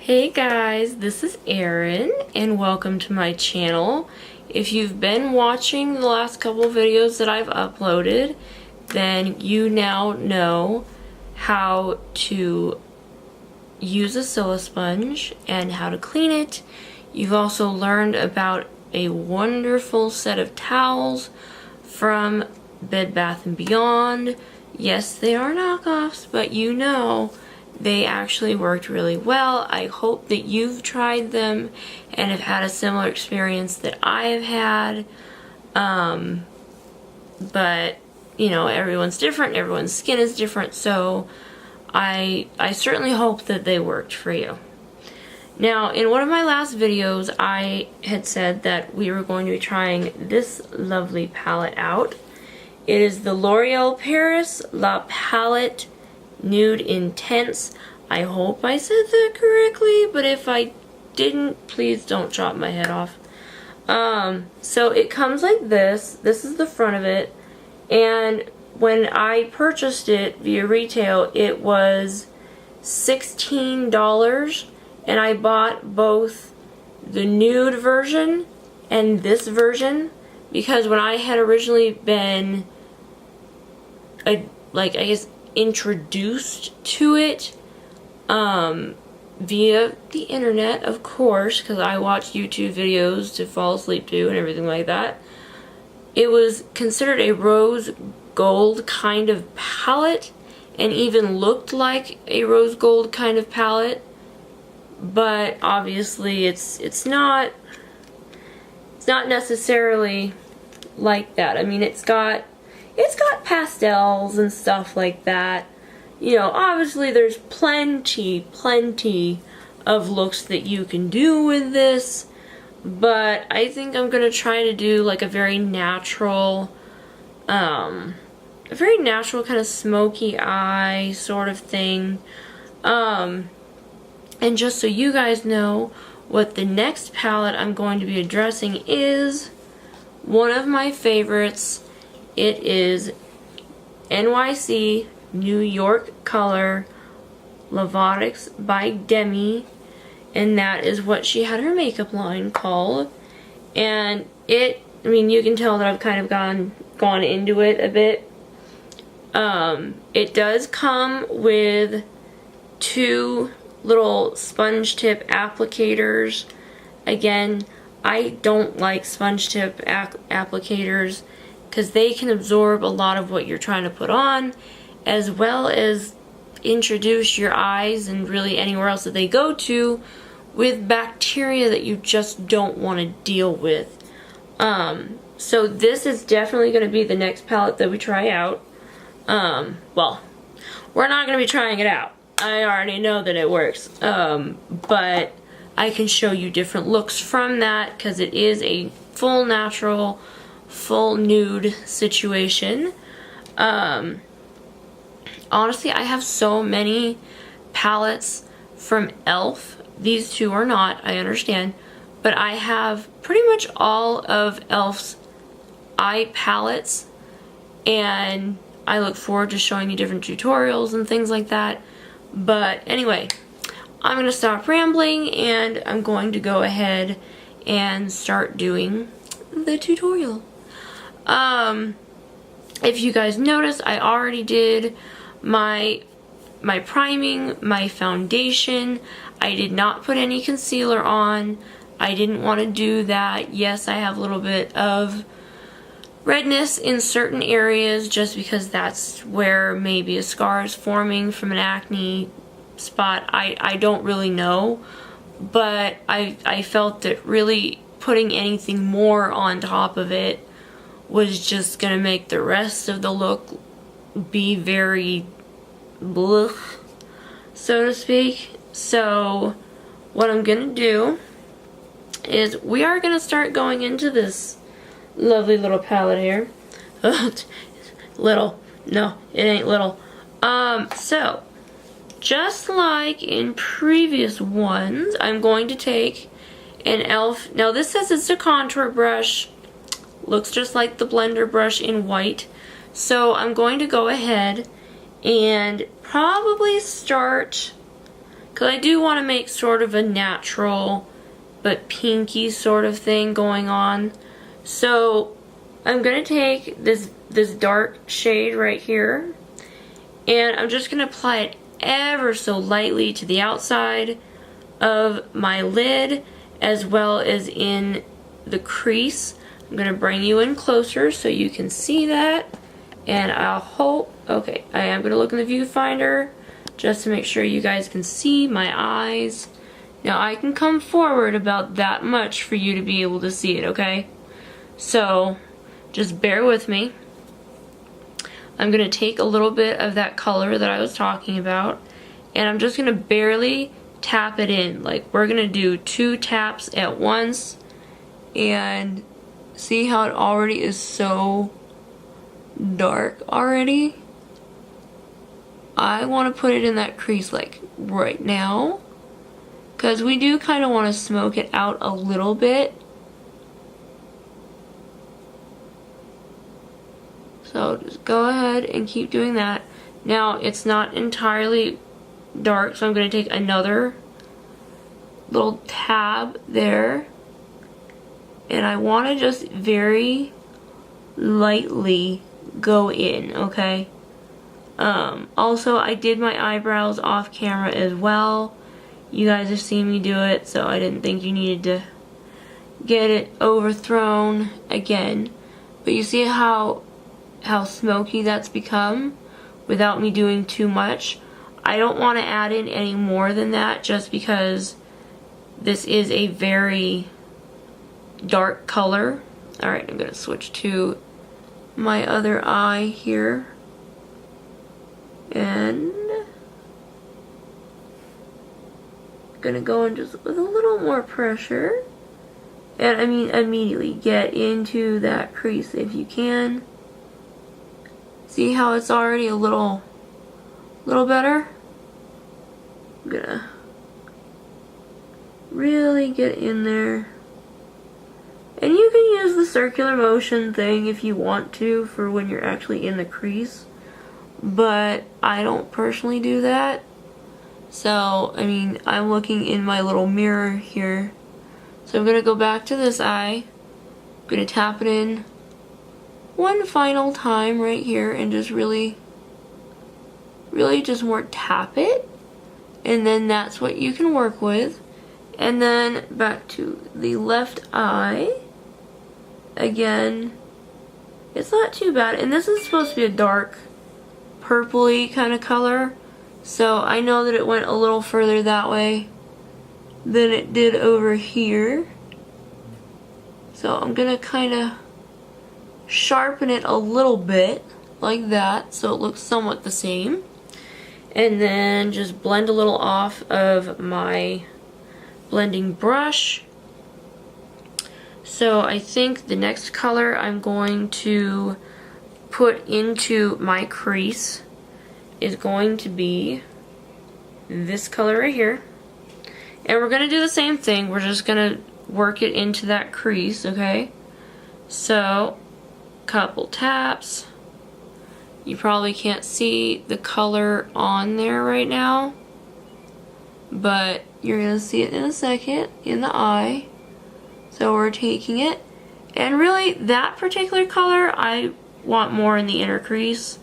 Hey guys, this is Erin and welcome to my channel. If you've been watching the last couple videos that I've uploaded, then you now know how to use a Scylla sponge and how to clean it. You've also learned about a wonderful set of towels from Bed Bath & Beyond. Yes, they are knockoffs, but you know they actually worked really well. I hope that you've tried them and have had a similar experience that I have had. But, you know, everyone's different, everyone's skin is different, so I certainly hope that they worked for you. Now, in one of my last videos, I had said that we were going to be trying this lovely palette out. It is the L'Oreal Paris La Palette Nude Intense. I hope I said that correctly, but if I didn't, please don't chop my head off. So it comes like this. This is the front of it, and when I purchased it via retail, it was $16, and I bought both the nude version and this version because when I had originally been introduced to it via the internet, of course, because I watched YouTube videos to fall asleep to and everything like that. It was considered a rose gold kind of palette and even looked like a rose gold kind of palette, but obviously it's not necessarily like that. I mean, it's got pastels and stuff like that. You know, obviously there's plenty of looks that you can do with this, but I think I'm gonna try to do like a very natural kind of smoky eye sort of thing. And just so you guys know, what the next palette I'm going to be addressing is one of my favorites. It is NYC New York Color Lavatics by Demi, and that is what she had her makeup line called. And I mean, you can tell that I've kind of gone into it a bit. It does come with two little sponge tip applicators. Again, I don't like sponge tip applicators because they can absorb a lot of what you're trying to put on, as well as introduce your eyes and really anywhere else that they go to with bacteria that you just don't want to deal with. So this is definitely going to be the next palette that we try out. Well, we're not going to be trying it out. I already know that it works. But I can show you different looks from that because it is a full natural, full nude situation. Honestly, I have so many palettes from e.l.f. These two are not, I understand, but I have pretty much all of e.l.f.'s eye palettes, and I look forward to showing you different tutorials and things like that. But anyway, I'm going to stop rambling and I'm going to go ahead and start doing the tutorial. If you guys noticed, I already did my priming, my foundation. I did not put any concealer on. I didn't want to do that. Yes, I have a little bit of redness in certain areas just because that's where maybe a scar is forming from an acne spot. I don't really know, but I felt that really putting anything more on top of it was just gonna make the rest of the look be very blech, so to speak. So what I'm gonna do is we are gonna start going into this lovely little palette here. Little. No, it ain't little. So just like in previous ones, I'm going to take an e.l.f. Now this says it's a contour brush. Looks just like the blender brush in white. So I'm going to go ahead and probably start because I do want to make sort of a natural but pinky sort of thing going on. So I'm going to take this dark shade right here, and I'm just going to apply it ever so lightly to the outside of my lid as well as in the crease. I'm going to bring you in closer so you can see that, and I'll hope, okay, I am going to look in the viewfinder just to make sure you guys can see my eyes. Now I can come forward about that much for you to be able to see it, okay? So just bear with me. I'm going to take a little bit of that color that I was talking about, and I'm just going to barely tap it in. Like, we're going to do 2 taps at once, and see how it already is so dark already? I want to put it in that crease like right now, because we do kind of want to smoke it out a little bit. So just go ahead and keep doing that. Now it's not entirely dark, so I'm going to take another little tab there, and I want to just very lightly go in, okay? Also, I did my eyebrows off camera as well. You guys have seen me do it, so I didn't think you needed to get it overthrown again. But you see how smoky that's become without me doing too much. I don't want to add in any more than that, just because this is a very dark color. Alright, I'm going to switch to my other eye here. And I'm going to go in just with a little more pressure. And I mean, immediately get into that crease if you can. See how it's already a little better? I'm gonna really get in there. And you can use the circular motion thing if you want to for when you're actually in the crease. But I don't personally do that. So, I mean, I'm looking in my little mirror here. So I'm gonna go back to this eye. I'm gonna tap it in one final time right here and just really just more tap it, and then that's what you can work with. And then back to the left eye again. It's not too bad, and this is supposed to be a dark purpley kind of color, so I know that it went a little further that way than it did over here. So I'm gonna kind of sharpen it a little bit like that so it looks somewhat the same, and then just blend a little off of my blending brush. So I think the next color I'm going to put into my crease is going to be this color right here, and we're going to do the same thing. We're just going to work it into that crease, okay? So couple taps. You probably can't see the color on there right now, but you're gonna see it in a second in the eye. So we're taking it, and really that particular color I want more in the inner crease,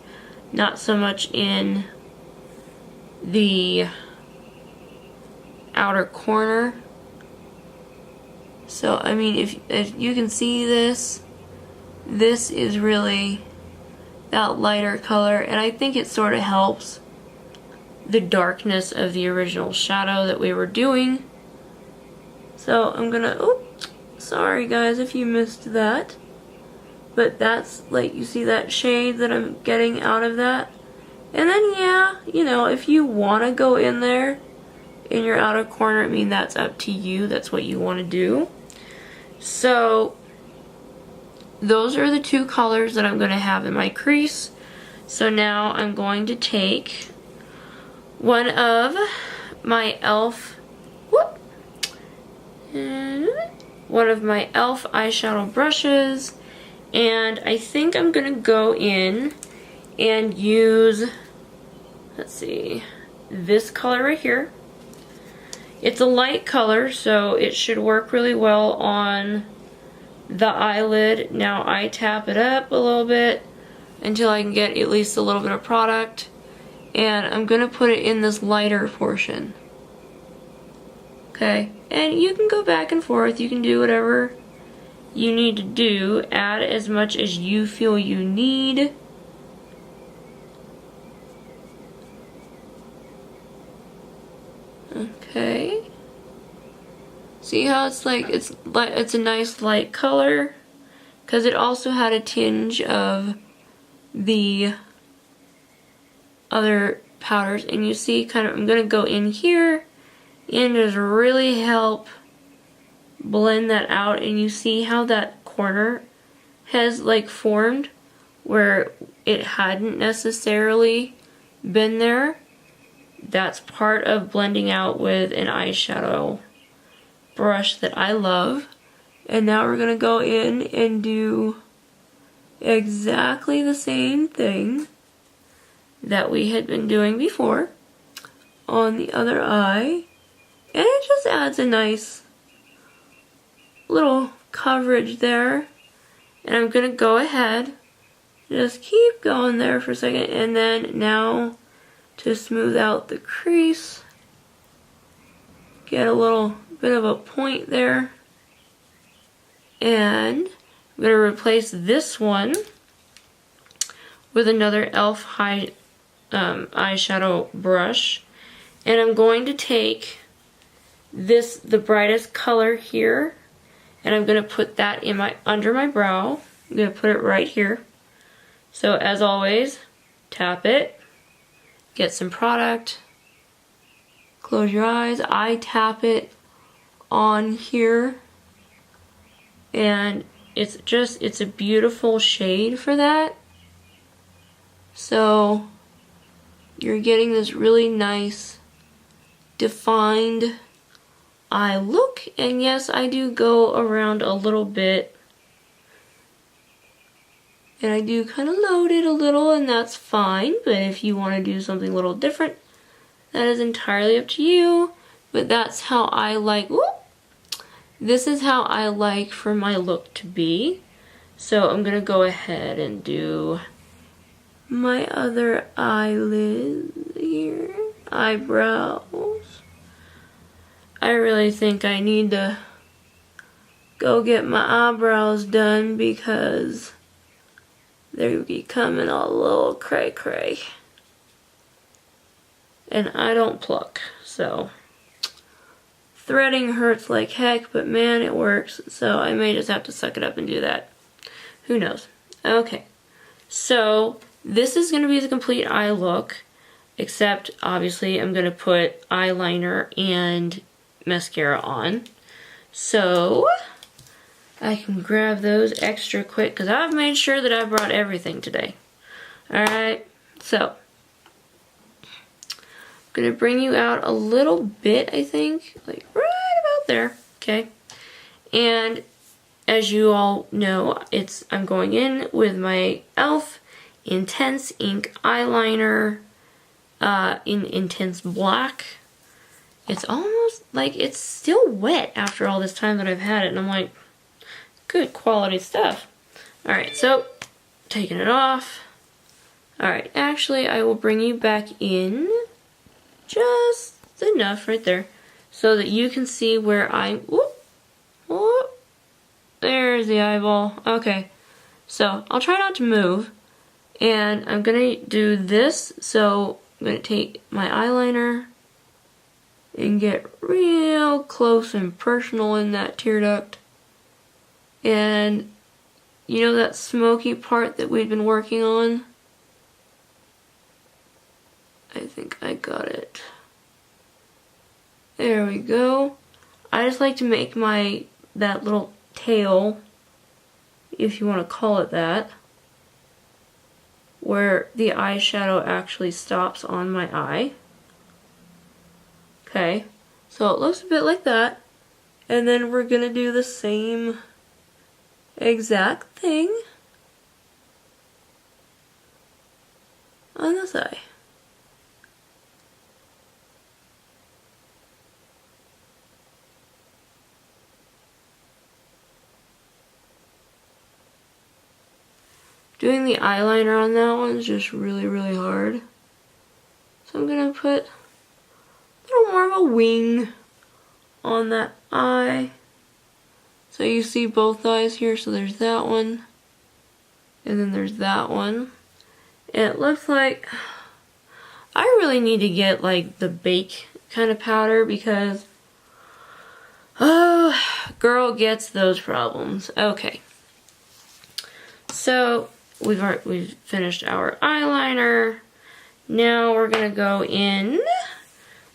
not so much in the outer corner. So I mean, if you can see this is really that lighter color, and I think it sort of helps the darkness of the original shadow that we were doing. So I'm gonna, oops, sorry guys if you missed that, but that's like, you see that shade that I'm getting out of that. And then yeah, you know, if you want to go in there in your outer corner, I mean, that's up to you, that's what you want to do. So those are the 2 colors that I'm going to have in my crease. So now I'm going to take one of my e.l.f. eyeshadow brushes, and I think I'm going to go in and use, let's see, this color right here. It's a light color, so it should work really well on the eyelid. Now I tap it up a little bit until I can get at least a little bit of product. And I'm gonna put it in this lighter portion. Okay, and you can go back and forth, you can do whatever you need to do, add as much as you feel you need. Okay. See how it's like, it's a nice light color, because it also had a tinge of the other powders. And you see kind of, I'm gonna go in here and just really help blend that out. And you see how that corner has like formed where it hadn't necessarily been there. That's part of blending out with an eyeshadow brush that I love. And now we're gonna go in and do exactly the same thing that we had been doing before on the other eye. And it just adds a nice little coverage there. And I'm gonna go ahead, just keep going there for a second, and then now to smooth out the crease, get a little bit of a point there. And I'm going to replace this one with another e.l.f. high eyeshadow brush. And I'm going to take this, the brightest color here, and I'm going to put that in under my brow. I'm going to put it right here. So as always, tap it. Get some product, close your eyes, I tap it on here, and it's a beautiful shade for that. So you're getting this really nice defined eye look. And yes, I do go around a little bit, and I do kind of load it a little, and that's fine. But if you want to do something a little different, that is entirely up to you. But that's how I like, this is how I like for my look to be. So I'm going to go ahead and do my other eyelid here, eyebrows. I really think I need to go get my eyebrows done because they're becoming a little cray-cray. And I don't pluck, so threading hurts like heck, but man, it works. So I may just have to suck it up and do that. Who knows? Okay, so this is going to be the complete eye look, except obviously I'm going to put eyeliner and mascara on. So I can grab those extra quick because I've made sure that I brought everything today. Alright, so I'm going to bring you out a little bit, I think, like right about there, okay? And as you all know, I'm going in with my e.l.f. Intense Ink Eyeliner in Intense Black. It's almost like it's still wet after all this time that I've had it, and I'm like, good quality stuff. Alright, so taking it off. Alright, actually I will bring you back in just enough right there so that you can see where there's the eyeball. Okay, so I'll try not to move, and I'm gonna do this. So I'm gonna take my eyeliner and get real close and personal in that tear duct. And you know that smoky part that we've been working on? I think I got it. There we go. I just like to make that little tail, if you want to call it that, where the eyeshadow actually stops on my eye. Okay, so it looks a bit like that. And then we're gonna do the same exact thing on this eye. doing the eyeliner on that one is just really, really hard. So I'm gonna put a little more of a wing on that eye. So you see both eyes here, so there's that one, and then there's that one. And it looks like I really need to get like the bake kind of powder because, oh, girl gets those problems. Okay. So we've finished our eyeliner. Now we're gonna go in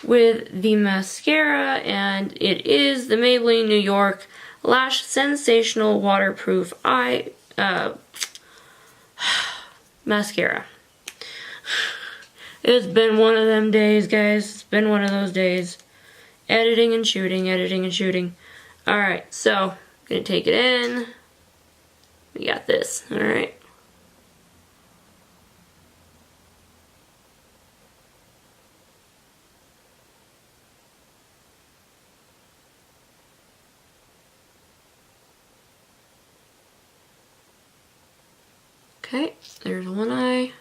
with the mascara, and it is the Maybelline New York Lash Sensational Waterproof Eye Mascara. It's been one of them days, guys. It's been one of those days. Editing and shooting, editing and shooting. Alright, so I'm gonna take it in. We got this, alright. Okay, there's one eye.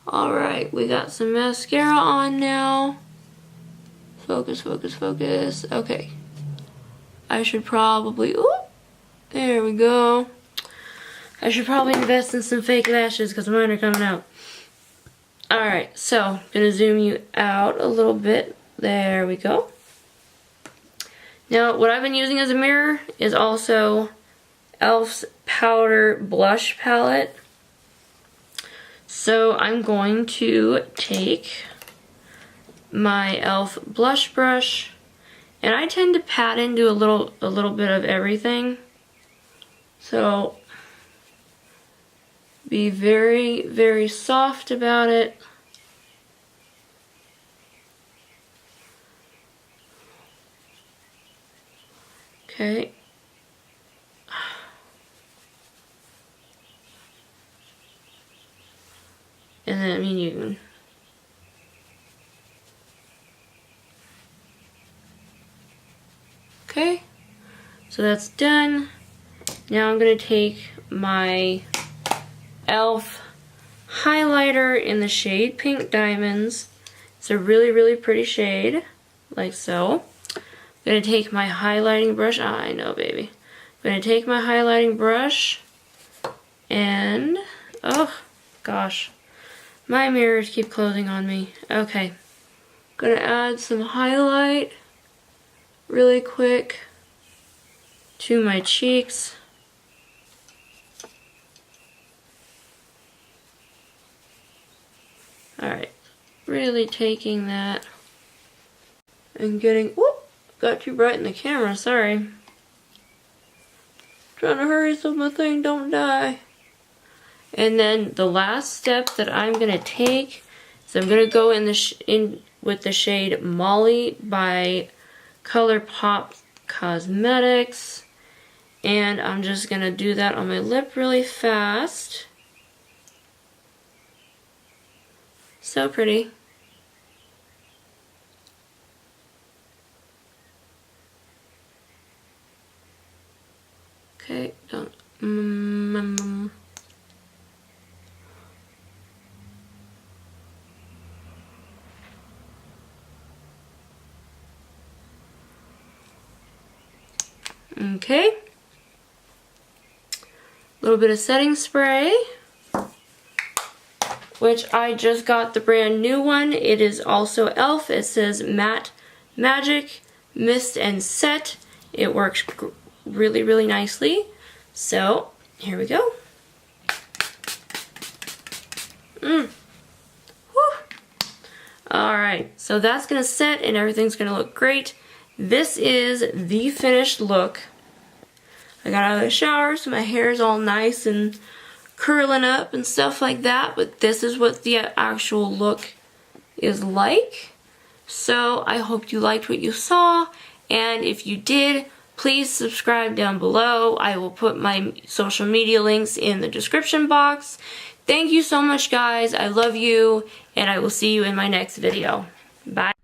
Alright, we got some mascara on now. Focus, focus, focus. Okay. I should probably, oh, there we go. I should probably invest in some fake lashes because mine are coming out. Alright, so I'm going to zoom you out a little bit. There we go. Now, what I've been using as a mirror is also e.l.f.'s Powder Blush Palette. So I'm going to take my e.l.f. blush brush, and I tend to pat into a little bit of everything. So be very, very soft about it. Okay. And then, I mean, you can. Okay, so that's done. Now I'm going to take my e.l.f. highlighter in the shade Pink Diamonds. It's a really, really pretty shade, like so. I'm going to take my highlighting brush. Ah, I know, baby. I'm going to take my highlighting brush and, oh, gosh. My mirrors keep closing on me. Okay. Gonna add some highlight really quick to my cheeks. Alright. Really taking that and getting, whoop, got too bright in the camera, sorry. Trying to hurry so my thing don't die. And then the last step that I'm going to take is I'm going to go in with the shade Molly by ColourPop Cosmetics. And I'm just going to do that on my lip really fast. So pretty. Okay, don't. Okay, a little bit of setting spray, which I just got the brand new one. It is also e.l.f. It says Matte Magic Mist and Set. It works really, really nicely. So, here we go. Alright, so that's going to set and everything's going to look great. This is the finished look. I got out of the shower, so my hair is all nice and curling up and stuff like that, but this is what the actual look is like. So I hope you liked what you saw, And if you did, please subscribe down below. I will put my social media links in the description box. Thank you so much, guys. I love you, and I will see you in my next video. Bye.